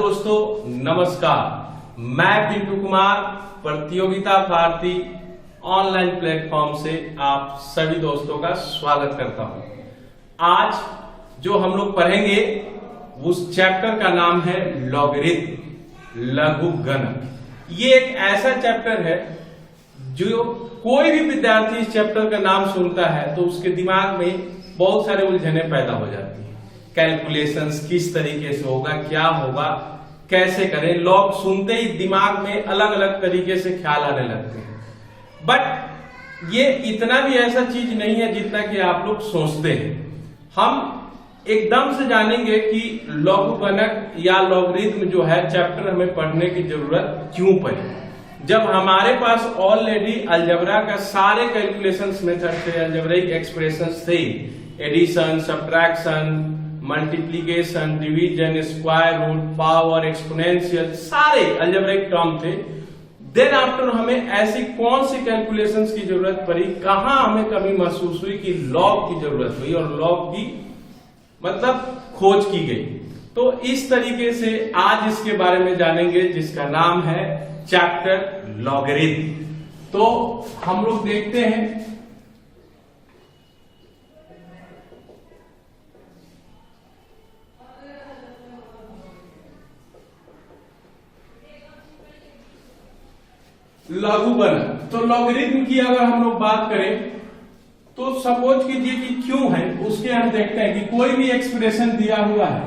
दोस्तों नमस्कार, मैं पिंटू कुमार प्रतियोगिता भारती ऑनलाइन प्लेटफॉर्म से आप सभी दोस्तों का स्वागत करता हूं। आज जो हम लोग पढ़ेंगे उस चैप्टर का नाम है लॉगरिथम, लघुगणक। ये एक ऐसा चैप्टर है जो कोई भी विद्यार्थी इस चैप्टर का नाम सुनता है तो उसके दिमाग में बहुत सारे उलझने पैदा हो जाती हैं। कैलकुलेशंस किस तरीके से होगा, क्या होगा, कैसे करें, लोग सुनते ही दिमाग में अलग अलग तरीके से ख्याल आने लगते हैं। बट ये इतना भी ऐसा चीज नहीं है जितना कि आप लोग सोचते हैं। हम एकदम से जानेंगे कि लघुगणक या लॉगरिथम जो है चैप्टर हमें पढ़ने की जरूरत क्यों पड़ी, जब हमारे पास ऑलरेडी अलजेब्रा का सारे कैलकुलेशंस मेथड थे, अलजेब्रिक एक्सप्रेशंस थे, addition, subtraction, multiplication, division, square root, power, exponential, सारे अलजेब्रिक टर्म थे। देन आफ्टर हमें ऐसी कौन सी कैलकुलेशंस की जरूरत पड़ी, कहां हमें कमी महसूस हुई कि लॉग की जरूरत हुई और लॉग की मतलब खोज की गई। तो इस तरीके से आज इसके बारे में जानेंगे जिसका नाम है चैप्टर लॉगरिथम। तो हम लोग देखते हैं लघुगणक। तो लॉगरिथम की अगर हम लोग बात करें तो सपोज कीजिए कि क्यों है उसके हम देखते हैं कि कोई भी एक्सप्रेशन दिया हुआ है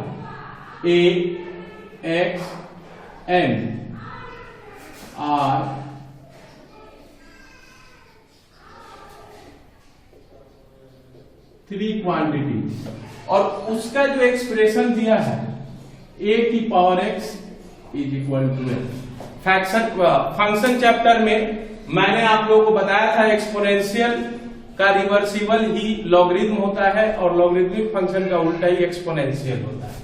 a x n r three quantity और उसका जो एक्सप्रेशन दिया है a की power x is equal to n। Function chapter में मैंने आप लोगों को बताया था एक्सपोनेंशियल का रिवर्सिबल ही लॉगरिथम होता है और लॉगरिथमिक फंक्शन का उल्टा ही एक्सपोनेंशियल होता है।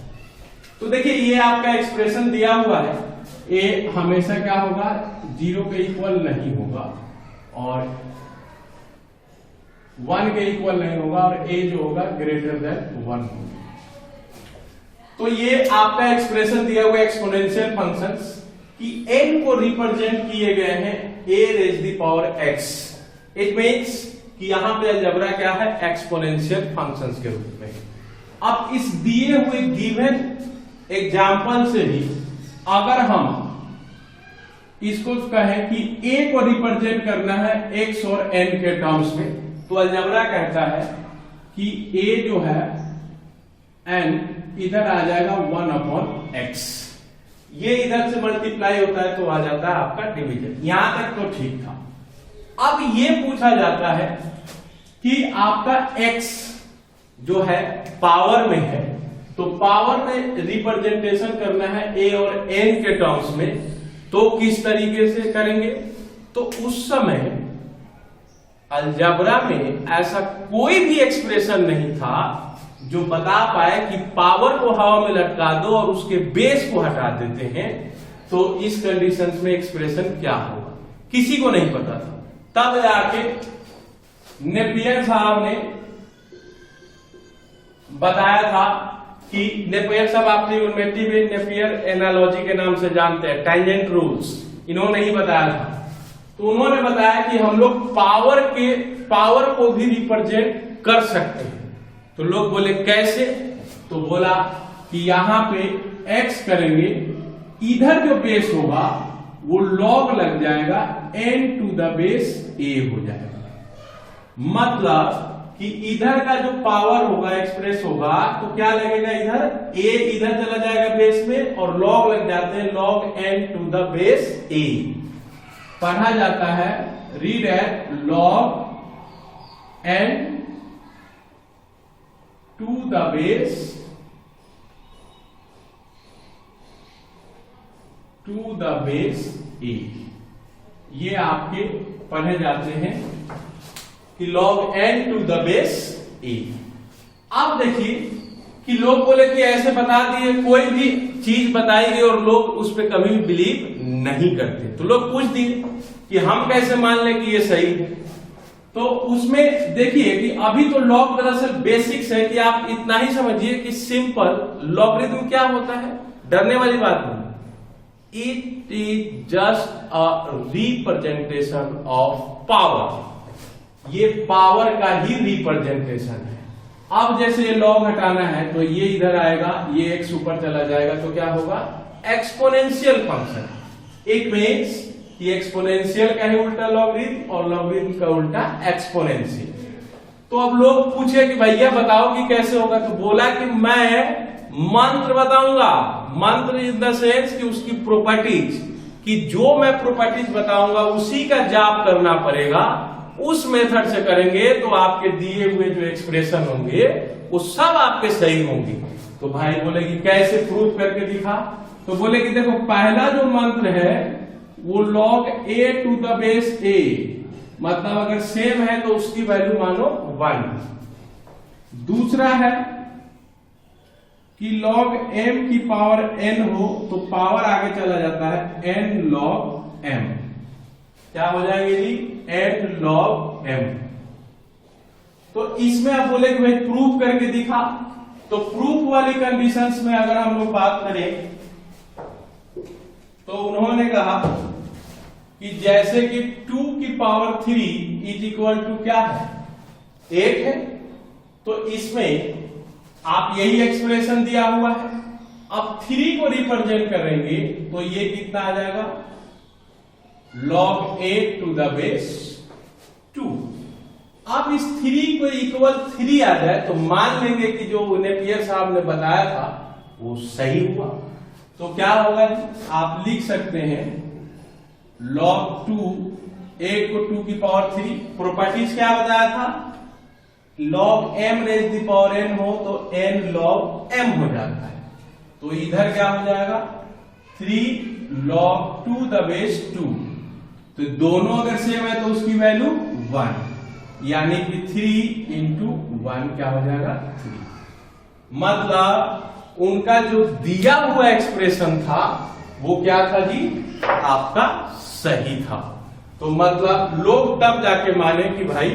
तो देखिए ये आपका एक्सप्रेशन दिया हुआ है, ए हमेशा क्या होगा, 0 के इक्वल नहीं होगा और 1 के इक्वल नहीं होगा और ए जो होगा ग्रेटर देन 1 होगा। तो ये आपका एक्सप्रेशन दिया हुआ एक्सपोनेंशियल फंक्शंस कि n को रिप्रेजेंट किए गए हैं a raise the power x। It means कि यहां पे अलजेब्रा क्या है, एक्सपोनेंशियल फंक्शंस के रूप में। अब इस दिए हुए गिवन एग्जांपल से ही अगर हम इसको कहें कि a को रिप्रेजेंट करना है x और n के टर्म्स में, तो अलजेब्रा कहता है कि a जो है n इधर आ जाएगा 1/x, ये इधर से मल्टीप्लाई होता है तो आ जाता है आपका डिवीजन। यहां तक तो ठीक था। अब ये पूछा जाता है कि आपका x जो है पावर में है, तो पावर में रिप्रेजेंटेशन करना है a और n के टर्म्स में, तो किस तरीके से करेंगे। तो उस समय अलजेब्रा में ऐसा कोई भी एक्सप्रेशन नहीं था जो बता पाए कि पावर को हवा में लटका दो और उसके बेस को हटा देते हैं तो इस कंडीशन में एक्सप्रेशन क्या होगा, किसी को नहीं पता था। तब जाके नेपियर साहब ने बताया था कि नेपियर साहब आप ट्रिग्नोमेट्री में नेपियर एनालॉजी के नाम से जानते हैं, टैंजेंट रूल्स, इन्होंने ही बताया था। तो उन्होंने बताया कि हम लोग पावर को भी रिप्रेजेंट कर सकते हैं। तो लोग बोले कैसे, तो बोला कि यहां पे x करेंगे, इधर जो बेस होगा वो log लग जाएगा n to the base a हो जाएगा। मतलब कि इधर का जो पावर होगा एक्सप्रेस होगा तो क्या लगेगा, इधर a इधर चला जाएगा बेस में और log लग जाते हैं log n to the base a। पढ़ा जाता है read at log n to the base a। ये आपके पढ़े जाते हैं कि log n to the base a। अब देखिए कि लोग बोले कि ऐसे बता दिए, कोई भी चीज बताई गई और लोग उस पर कभी भी बिलीव नहीं करते। तो लोग पूछ दिए कि हम कैसे मान लें कि ये सही है। तो उसमें देखिए कि अभी तो लॉग दरअसल बेसिक्स है कि आप इतना ही समझिए कि सिंपल लॉगरिथम क्या होता है, डरने वाली बात नहीं। It is just a representation of power. ये पावर का ही रिप्रेजेंटेशन है। अब जैसे ये लॉग हटाना है तो ये इधर आएगा, ये x ऊपर चला जाएगा तो क्या होगा, एक्सपोनेंशियल फंक्शन। इट मीन्स कि एक्सपोनेंशियल का ही उल्टा लॉगरिथम और लॉगरिथम का उल्टा एक्सपोनेंशियल। तो अब लोग पूछे कि भैया बताओ कि कैसे होगा, तो बोला कि मैं मंत्र बताऊंगा। मंत्र इन द सेंस कि उसकी प्रॉपर्टीज, कि जो मैं प्रॉपर्टीज बताऊंगा उसी का जाप करना पड़ेगा। उस मेथड से करेंगे तो आपके दिए हुए जो एक्सप्रेशन होंगे वो सब आपके सही होंगे। तो भाई बोले कि कैसे प्रूफ करके दिखा, तो बोले कि देखो पहला जो मंत्र है वो log a to the base a, मतलब अगर सेम है तो उसकी वैल्यू मानो 1। दूसरा है कि log m की पावर n हो तो पावर आगे चला जाता है n log m, क्या हो जाएंगे जी, n log m। तो इसमें आप बोले कि भाई प्रूफ करके दिखा, तो प्रूफ वाली कंडीशंस में अगर हम लोग बात करें तो उन्होंने कहा कि जैसे कि 2 की पावर 3 इज इक्वल टू क्या है, 8 है, तो इसमें आप यही एक्सप्रेशन दिया हुआ है। अब 3 को रिप्रेजेंट करेंगे तो ये कितना आ जाएगा, log a to the base 2। अब इस 3 को इक्वल 3 आ जाए तो मान लेंगे कि जो नेपियर साहब ने बताया था वो सही हुआ। तो क्या होगा, आप लिख सकते हैं log 2, 8 को 2 की पावर 3, प्रॉपर्टीज क्या बताया था, log m raise the power n हो तो n log m हो जाता है। तो इधर क्या हो जाएगा, 3 log 2 the base 2। तो दोनों अगर सेम है तो उसकी वैल्यू 1, यानी कि 3 into 1 क्या हो जाएगा, 3। मतलब उनका जो दिया हुआ एक्सप्रेशन था वो क्या था जी, आपका सही था। तो मतलब लोग तब जाके माने कि भाई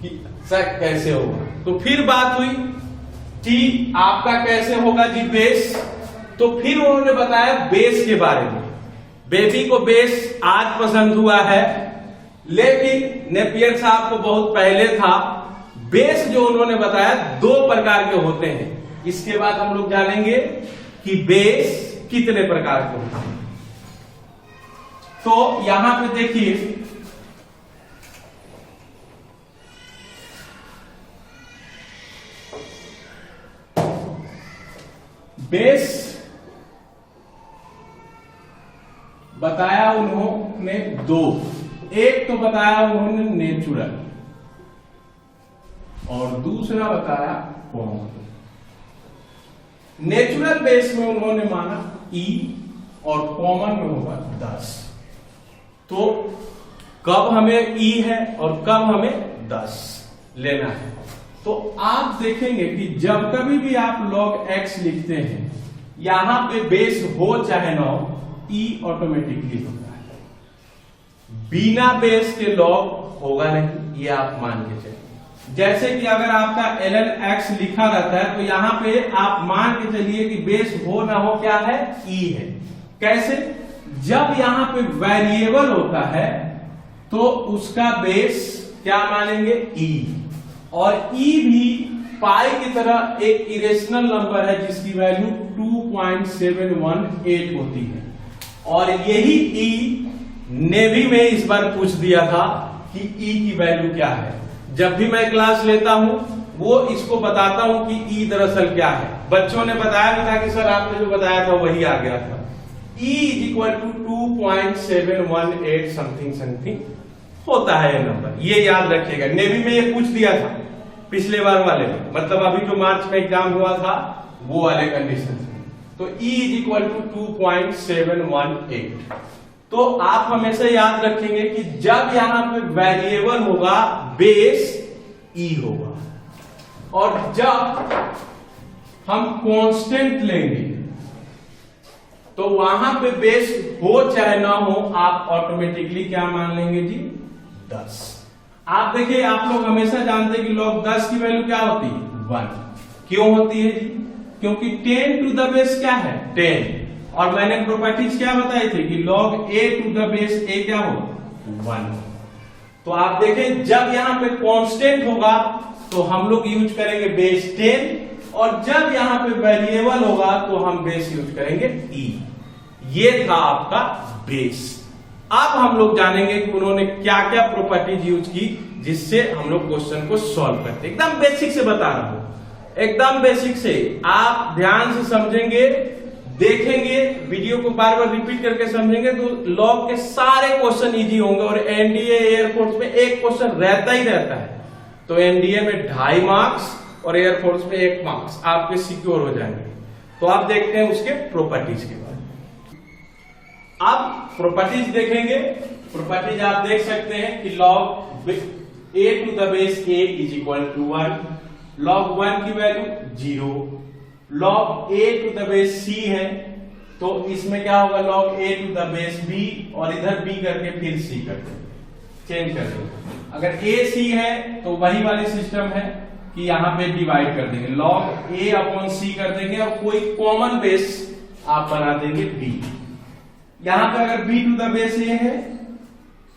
कि सर कैसे होगा। तो फिर बात हुई कि आपका कैसे होगा जी बेस, तो फिर उन्होंने बताया बेस के बारे में। बेबी को बेस आज पसंद हुआ है, लेकिन नेपियर साहब को बहुत पहले था। बेस जो उन्होंने बताया 2 प्रकार के होते हैं। इसके बाद हम लोग जानेंगे कि बेस कितने प्रकार के होते हैं। तो यहां पे देखिए, बेस बताया उन्होंने 2। एक तो बताया उन्होंने नेचुरल और दूसरा बताया कॉमन। नेचुरल बेस में उन्होंने माना E और कॉमन में होगा 10। तो कब हमें E है और कब हमें 10 लेना है। तो आप देखेंगे कि जब कभी भी आप log x लिखते हैं, यहां पे बेस हो चाहे ना हो, E ऑटोमेटिकली होता है। बिना बेस के log होगा नहीं, ये आप मान के चलिए। जैसे कि अगर आपका ln x लिखा रहता है तो यहां पे आप मान के चलिए कि बेस हो ना हो क्या है, E है। कैसे, जब यहां पे वेरिएबल होता है तो उसका बेस क्या मानेंगे, E। और E भी पाई की तरह एक इरेशनल नंबर है जिसकी वैल्यू 2.718 होती है। और यही E नेवी में इस बार पूछ दिया था कि E की वैल्यू क्या है। जब भी मैं क्लास लेता हूं वो इसको बताता हूं कि E दरअसल क्या है। बच्चों ने बताया भी था कि सर आपने जो बताया था वही आ गया था। E is equal to 2.718 something something होता है ये नंबर, ये याद रखिएगा। नेवी में ये पूछ दिया था पिछले बार वाले में, मतलब अभी जो मार्च में एग्जाम हुआ था वो वाले कंडीशन में। तो E इज इक्वल टू 2.718। तो आप हमेशा याद रखेंगे कि जब यहां पे वेरिएबल होगा बेस E होगा, और जब हम कांस्टेंट लेंगे तो वहां पे बेस हो चाहे ना हो आप ऑटोमेटिकली क्या मान लेंगे जी, 10। आप देखिए, आप लोग हमेशा जानते हैं कि log 10 की वैल्यू क्या होती है, 1। क्यों होती है जी, क्योंकि 10 टू द बेस क्या है, 10। और मैंने प्रॉपर्टीज क्या बताई थी कि log a to the base a क्या हो 1। तो आप देखें जब यहां पे कांस्टेंट होगा तो हम लोग यूज करेंगे बेस 10 और जब यहां पे वेरिएबल होगा तो हम बेस यूज करेंगे e। ये था आपका बेस। अब हम लोग जानेंगे कि उन्होंने क्या क्या प्रॉपर्टीज यूज की जिससे हम लोग क्वेश्चन को सॉल्व करते। एकदम बेसिक से बता रहा हूं, एकदम बेसिक से आप ध्यान से समझेंगे, देखेंगे, वीडियो को बार बार रिपीट करके समझेंगे तो लॉग के सारे क्वेश्चन इजी होंगे। और एनडीए एयरफोर्स में एक क्वेश्चन रहता ही रहता है, तो एनडीए में 2.5 मार्क्स और एयरफोर्स में 1 मार्क्स आपके सिक्योर हो जाएंगे। तो आप देखते हैं उसके प्रॉपर्टीज के बाद। अब प्रॉपर्टीज देखेंगे। प्रॉपर्टीज आप देख सकते हैं कि log a to the base a is equal to 1, log 1 की value 0, log a to the base c है तो इसमें क्या होगा log a to the base b और इधर b करके फिर c करते चेंज कर देंगे। अगर a c है तो वही वाली सिस्टम है कि यहां पे डिवाइड कर देंगे, log a अपॉन c कर देंगे और कोई कॉमन बेस आप बना देंगे b। यहां पे अगर b to the base a है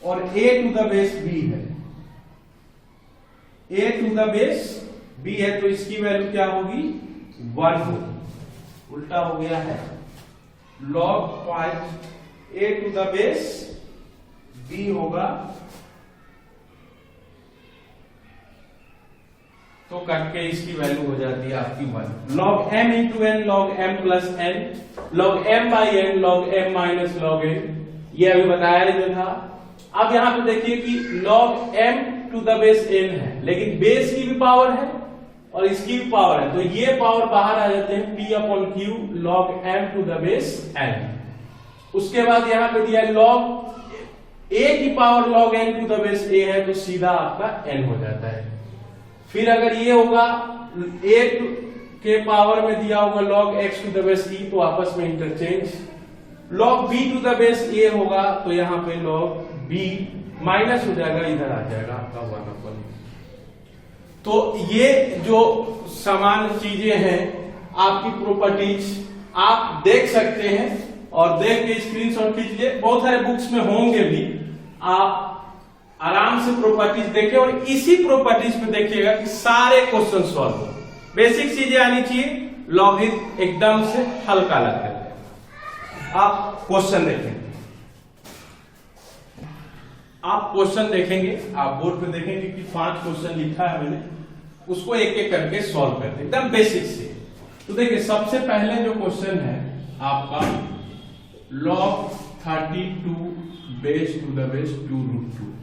और a to the base b है, a to the base b है तो इसकी वैल्यू क्या होगी 1 होगी। उल्टा हो गया है, log 5 a to the base b होगा तो कट के इसकी वैल्यू हो जाती है आपकी 1। log m into n log m plus n log m by n log m minus log n, ये अभी बताया नहीं था। अब यहां पे देखिए कि log m to the base n है लेकिन बेस की भी पावर है और इसकी भी पावर है, तो ये पावर बाहर आ जाते हैं p upon q log m to the base n। उसके बाद यहां पे दिया log a की power log n to the base a है तो सीधा आपका n हो जाता है। फिर अगर ये होगा a के पावर में दिया होगा log x to the base e तो आपस में interchange, log b to the base a होगा तो यहां पे log b माइनस हो जाएगा, इधर आ जाएगा आपका 1 अपॉन। तो ये जो समान चीजें हैं आपकी प्रॉपर्टीज आप देख सकते हैं और देख के स्क्रीनशॉट कीजिए, बहुत सारे बुक्स में होंगे भी, आप आराम से प्रॉपर्टीज देखें और इसी प्रॉपर्टीज पे देखिएगा कि सारे क्वेश्चन सॉल्व हो। बेसिक चीजें आनी चाहिए, लॉगिन एकदम से हल्का लगता है। आप क्वेश्चन देखेंगे, आप क्वेश्चन देखेंगे, आप बोर्ड पे देखेंगे कि 5 क्वेश्चन लिखा है मैंने, उसको एक एक करके सॉल्व करते हैं एकदम बेसिक से। तो देखिए सबसे पहले जो क्वेश्चन है आपका log 32 base to the base 2√2।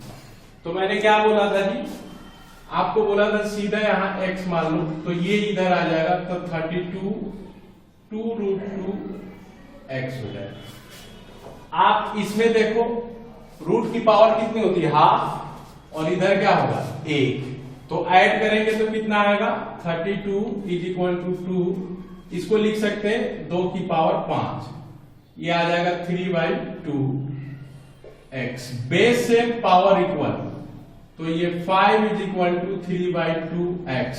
तो मैंने क्या बोला था जी, आपको बोला था सीधा यहां x मान लो तो ये इधर आ जाएगा तो 32 2√2 x हो जाएगा। आप इसमें देखो रूट की पावर कितनी होती है हाफ और इधर क्या होगा 1, तो ऐड करेंगे तो कितना आएगा 32 इज इक्वल टू 2, इसको लिख सकते हैं 2 की पावर 5, ये आ जाएगा 3/2 x। बेस से पावर इक्वल तो ये 5 इज इक्वल टू 3/2 x,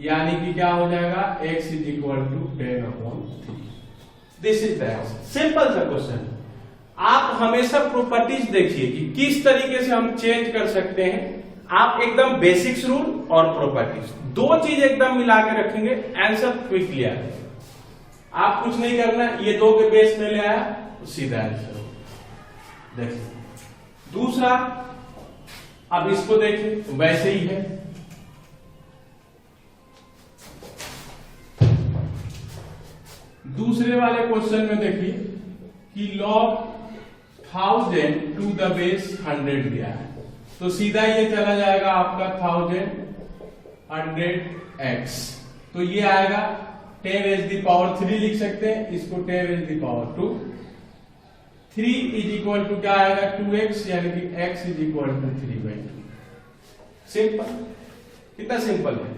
यानी कि क्या हो जाएगा x is equal to 10/3। This is the answer, simple सा क्वेश्चन। आप हमेशा प्रॉपर्टीज देखिए कि किस तरीके से हम चेंज कर सकते हैं। आप एकदम बेसिक्स रूल और प्रॉपर्टीज दो चीज एकदम मिला के रखेंगे, आंसर क्विकली आ जाएगा। आप कुछ नहीं करना, ये 2 के बेस में ले आया तो सीधा आंसर हो। देखिए दूसरा, अब इसको देखिए वैसे ही है, दूसरे वाले क्वेश्चन में देखिए कि log 1000 टू द बेस 100 दिया है तो सीधा ये चला जाएगा आपका 100x, तो ये आएगा 10⁻³ लिख सकते हैं, इसको 10⁻²। 3 इज इक्वल टू क्या आएगा 2x, यानी कि x is equal to 3/2। Simple, कितना सिंपल है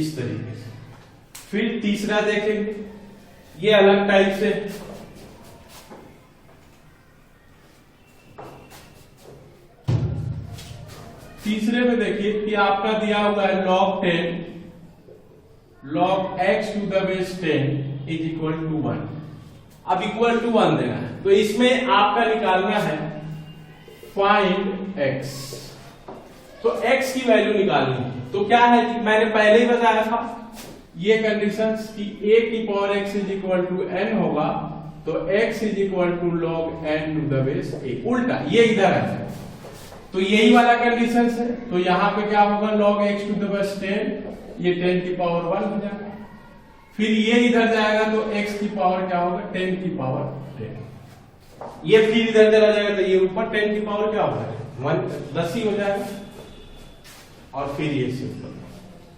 इस तरीके से। फिर तीसरा देखेंगे, ये अलग टाइप से, तीसरे में देखिए कि आपका दिया हुआ है log 10 log x to the base 10 is equal to 1। अब इक्वल टू 1 देना है, तो इसमें आपका निकालना है फाइंड x। तो x की वैल्यू निकालनी है, तो क्या है कि मैंने पहले ही बताया था ये कंडीशंस कि a की power x is equal to n होगा, तो x is equal to log n to the base a। उल्टा ये इधर है, तो यही वाला कंडीशंस है, तो यहां पे क्या होगा log x to the base 10, ये 10 की पावर 1 हो जाएगा। फिर ये इधर जाएगा तो x की पावर क्या होगा 10 की पावर 10, ये फिर इधर चला जाएगा तो ये ऊपर 10 की पावर क्या होगा 10 ही हो जाएगा। और फिर ये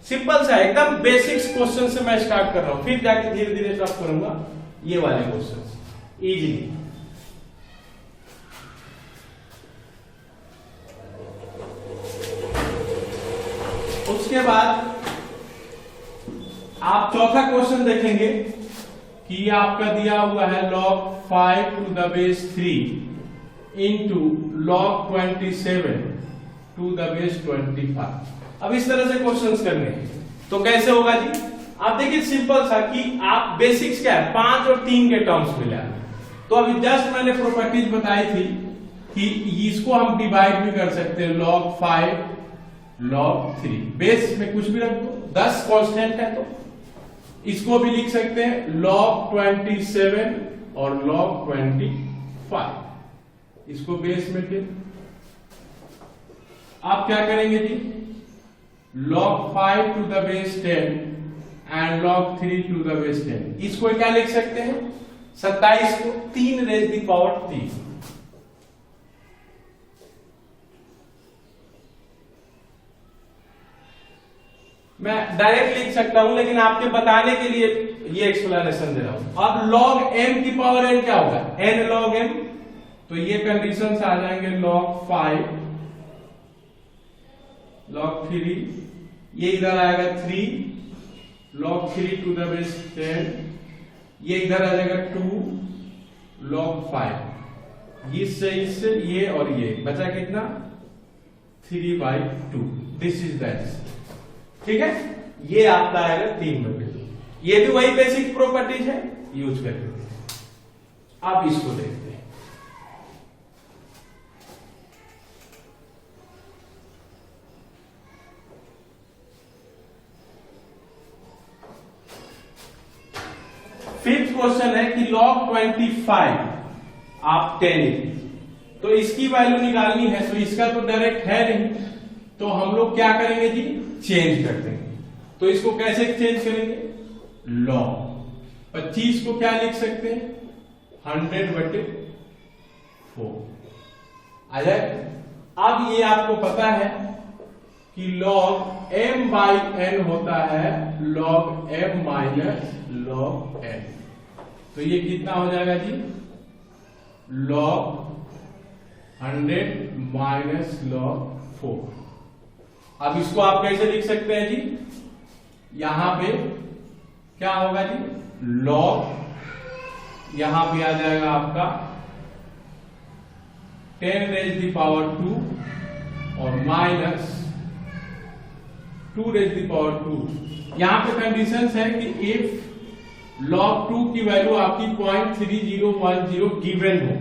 सिंपल सा एकदम बेसिक्स क्वेश्चन से मैं स्टार्ट कर रहा हूं, फिर जाके धीरे धीरे स्टार्ट करूंगा ये वाले क्वेश्चन इजीली। उसके बाद आप चौथा क्वेश्चन देखेंगे कि ये आपका दिया हुआ है log 5 to the base 3 into log 27 to the base 25। अब इस तरह से क्वेश्चंस करने हैं, तो कैसे होगा जी? आप देखिए सिंपल सा कि आप बेसिक्स क्या है 5 और 3 के टर्म्स में ले आए। तो अभी जस्ट मैंने प्रॉपर्टीज बताई थी कि इसको हम डिवाइड भी कर सकते हैं log 5 log 3, बेस में कुछ भी रख दो, 10 कांस्टेंट है तो इसको भी लिख सकते हैं log 27 और log 25, इसको बेस में फिर आप क्या करेंगे जी log 5 to the base 10 and log 3 to the base 10, इसको क्या लिख सकते हैं 27 को 3 रेज दी पावर 3। मैं डायरेक्ट लिख सकता हूं, लेकिन आपके बताने के लिए ये एक्सप्लेनेशन दे रहा हूं। अब log m की पावर n क्या होगा n log m, तो ये कंडीशंस आ जाएंगे log 5 log 3, ये इधर आएगा 3 log 3 टू द बेस 10, ये इधर आ जाएगा 2 log 5, इससे ये और ये बचा कितना 3/2, दिस इज दैट। ठीक है, ये आपका आएगा 3 में फिर, ये भी वही बेसिक प्रॉपर्टीज है यूज करके। अब इसको देखते हैं, फिफ्थ क्वेश्चन है कि log 25 आप 10, तो इसकी वैल्यू निकालनी है, तो इसका तो डायरेक्ट है नहीं, तो हम लोग क्या करेंगे जी चेंज कर देंगे। तो इसको कैसे चेंज करेंगे log 25 को क्या लिख सकते हैं 100/4 आ जाए। अब ये आपको पता है कि log m/n होता है log m minus log n, तो ये कितना हो जाएगा जी log 100 माइनस log 4। अब इसको आप कैसे लिख सकते हैं जी, यहां पे क्या होगा जी log, यहां पे आ जाएगा आपका 10 रेज दी पावर 2 और माइनस 2 रेज दी पावर 2। यहां पे कंडीशंस है कि इफ log 2 की वैल्यू आपकी 0.3010 गिवन हो,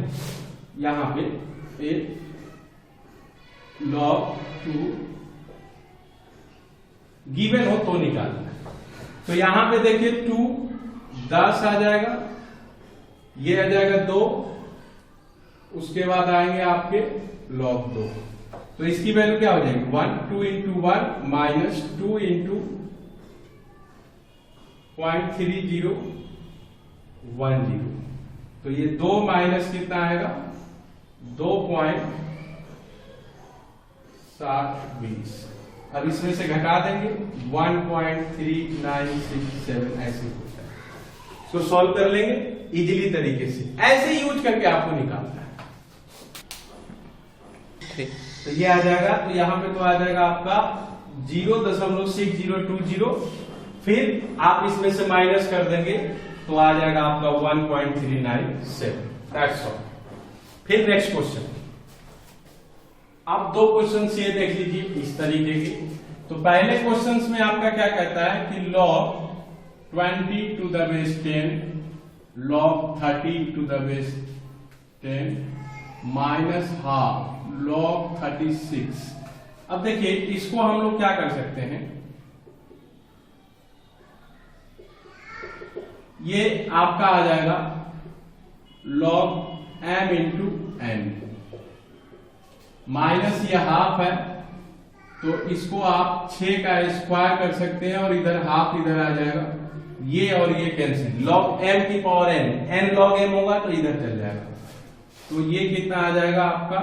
यहां पे log 2 गिवन हो तो निकालना है। तो यहां पे देखिए 2 10 आ जाएगा, ये आ जाएगा 2, उसके बाद आएंगे आपके log 2, तो इसकी वैल्यू क्या हो जाएगी 1, 2 इंटू 1 माइनस 2 इंटू 0.3010, तो ये 2 माइनस कितना आएगा 2.720। अब इसमें से घटा देंगे 1.3967 ऐसे होता है। इसको सॉल्व कर लेंगे इजीली तरीके से, ऐसे यूज करके आपको निकालना है। तो ये आ जाएगा, तो यहां पे तो आ जाएगा आपका 0.6020, फिर आप इसमें से माइनस कर देंगे तो आ जाएगा आपका 1.397। That's all. फिर नेक्स्ट क्वेश्चन, आप 2 क्वेश्चन ये देख लीजिए इस तरीके के। तो पहले क्वेश्चन में आपका क्या कहता है कि log 20 to the base 10 log 30 to the base 10 minus half log 36। अब देखिए इसको हम लोग क्या कर सकते हैं, ये आपका आ जाएगा log m into n, minus ये हाफ है तो इसको आप 6 का स्क्वायर कर सकते हैं और इधर हाफ इधर आ जाएगा, ये और ये कैंसिल, log m की power n, n log m होगा तो इधर चल जाएगा, तो ये कितना आ जाएगा आपका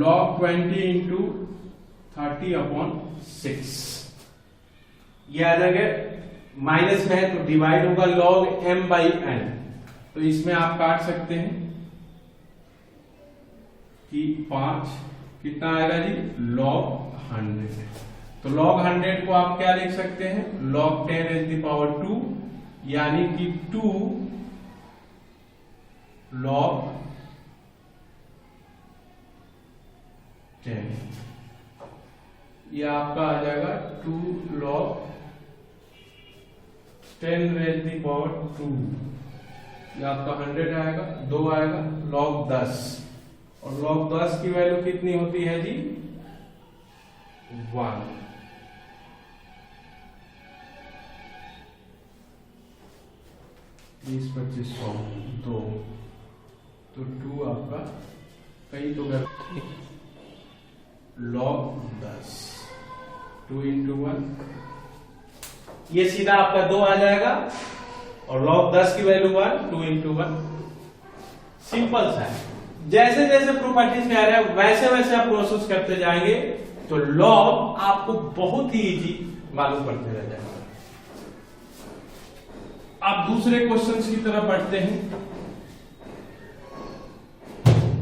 log 20 इंटू 30/6, ये आ जाएगा, माइनस में है तो डिवाइड होगा log m बाई n, तो इसमें आप काट सकते हैं कि 5 कितना आएगा जी log 100, तो log 100 को आप क्या लिख सकते हैं log 10 raised to the power 2, यानी कि 2 log 10, ये आपका आ जाएगा 2 log 10 raised to the power 2, ये आपका 100 आएगा, 2 आएगा log 10, और log 10 की वैल्यू कितनी होती है जी 1, 20, 25, 100, 2, तो 2 आपका कहीं तो log 10, 2 इंटू 1, ये सीधा आपका 2 आ जाएगा और log 10 की वैल्यू 1, 2 इंटू 1, सिंपल सा है। जैसे जैसे प्रॉपर्टीज में आ रहा है वैसे वैसे आप प्रोसेस करते जाएंगे तो लॉग आपको बहुत ही इजी मालूम पड़ते रह जाएगा। आप दूसरे क्वेश्चन की तरफ बढ़ते हैं।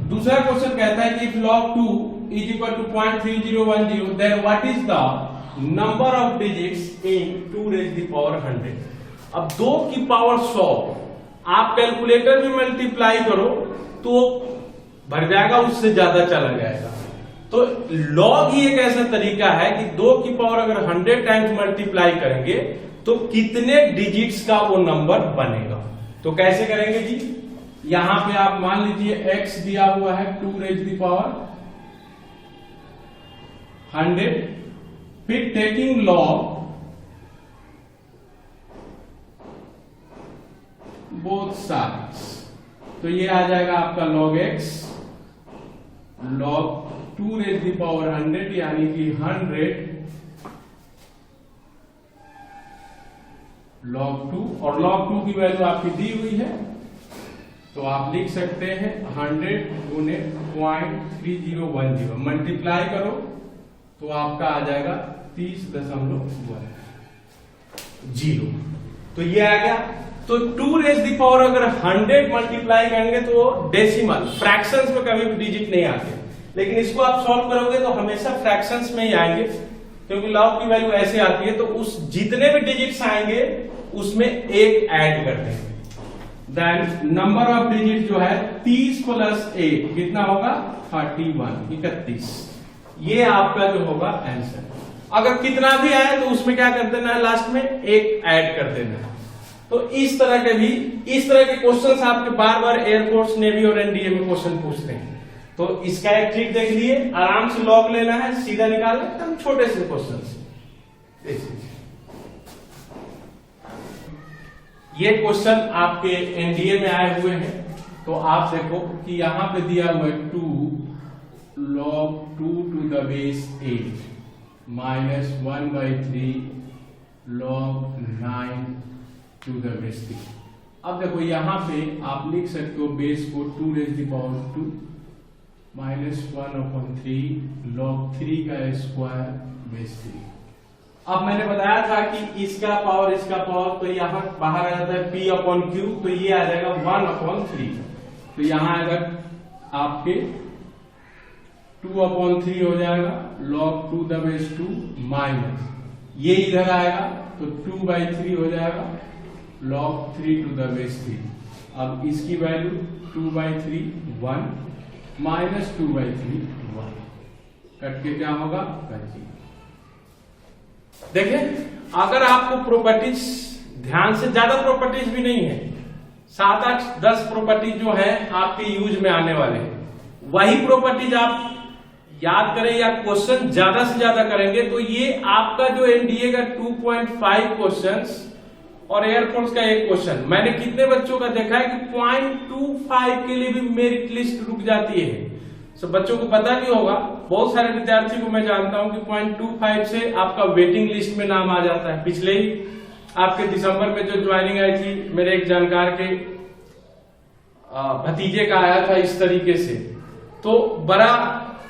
दूसरा क्वेश्चन कहता है कि if log 2 is equal to 0.3010 then what is the number of digits in 2 raised to the power 100। अब 2 की पावर 100 आप कैलकुलेटर में मल्टीप्लाई करो तो भर जाएगा, उससे ज्यादा चला जाएगा। तो लॉग ही एक ऐसा तरीका है कि 2 की पावर अगर 100 टाइम्स मल्टीप्लाई करेंगे तो कितने डिजिट्स का वो नंबर बनेगा। तो कैसे करेंगे जी, यहां पे आप मान लीजिए x दिया हुआ है 2 रेज दी पावर 100, फिर टेकिंग लॉग बोथ साइड्स, तो ये आ जाएगा आपका log x log 2 raise the power 100 यानी कि 100 log 2, और log 2 की वैल्यू आपकी दी हुई है तो आप लिख सकते हैं 100 गुने 0.3010, मल्टीप्लाई करो तो आपका आ जाएगा 30.10। तो ये आ गया। तो 2 रेज दी पावर अगर 100 मल्टीप्लाई करेंगे तो डेसिमल फ्रैक्शंस में कभी भी डिजिट नहीं आते, लेकिन इसको आप सॉल्व करोगे तो हमेशा फ्रैक्शंस में ही आएंगे, क्योंकि लॉग की वैल्यू ऐसे आती है। तो उस जितने भी डिजिट्स आएंगे उसमें एक ऐड कर देंगे, देन नंबर ऑफ डिजिट जो है 30 प्लस 1 कितना होगा 31, ये आपका जो होगा आंसर। अगर कितना भी आए तो उसमें क्या कर देना है, लास्ट में एक ऐड कर देना है। तो इस तरह के क्वेश्चंस आपके बार बार एयरफोर्स, नेवी और एनडीए में क्वेश्चन पूछते हैं। तो इसका एक ट्रिक देख लिए, आराम से लॉग लेना है, सीधा निकालना, एकदम छोटे से क्वेश्चन। ये क्वेश्चन आपके एनडीए में आए हुए हैं, तो आप देखो कि यहां पे दिया हुआ है 2 log 2 to the base 8 minus 1/3 log 9 to the base 3। अब देखो यहां पे आप लिख सकते हो बेस को 2 raise the power 2 minus 1/3 log 3 का स्क्वायर बेस 3। अब मैंने बताया था कि इसका पावर तो यहाँ बाहर आ जाता है p/q, तो ये आ जाएगा 1/3। तो यहाँ अगर आपके 2/3 हो जाएगा log 2 the base 2 माइनस ये इधर आएगा तो 2/3 हो जाएगा log 3 to the base 3। अब इसकी वैल्यू 2/3 1 माइनस 2/3 1, कट के क्या होगा 25। देखिए अगर आपको प्रॉपर्टीज ध्यान से, ज्यादा प्रॉपर्टीज भी नहीं है, 7-8-10 प्रॉपर्टीज जो है आपके यूज में आने वाले हैं। वही प्रॉपर्टीज आप याद करें या क्वेश्चन ज्यादा से ज्यादा करेंगे तो ये आपका जो एनडीए का 2.5 क्वेश्चंस और एयरफोर्स का एक क्वेश्चन, मैंने कितने बच्चों का देखा है कि 0.25 के लिए भी मेरिट लिस्ट रुक जाती है। सब बच्चों को पता भी होगा, बहुत सारे विद्यार्थी को मैं जानता हूं कि 0.25 से आपका वेटिंग लिस्ट में नाम आ जाता है। पिछले ही आपके दिसंबर में जो ज्वाइनिंग आई थी, मेरे एक जानकार के भतीजे का आया था इस तरीके से, तो बड़ा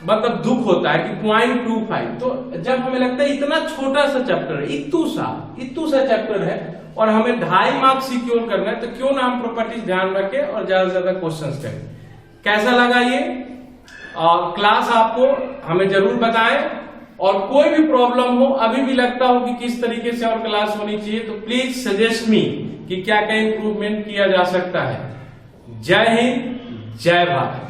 मतलब दुख होता है कि 0.25। तो जब हमें लगता है इतना छोटा सा चैप्टर है, इतू सा चैप्टर है और हमें 2.5 मार्क्स सिक्योर करना है, तो क्यों ना हम प्रॉपर्टीज ध्यान रखें और ज्यादा से ज्यादा क्वेश्चंस करें। कैसा लगा ये क्लास आपको, हमें जरूर बताएं, और कोई भी प्रॉब्लम हो, अभी भी लगता हो कि किस तरीके से और क्लास होनी चाहिए, तो प्लीज सजेस्ट मी कि क्या क्या इंप्रूवमेंट किया जा सकता है। जय हिंद, जय भारत।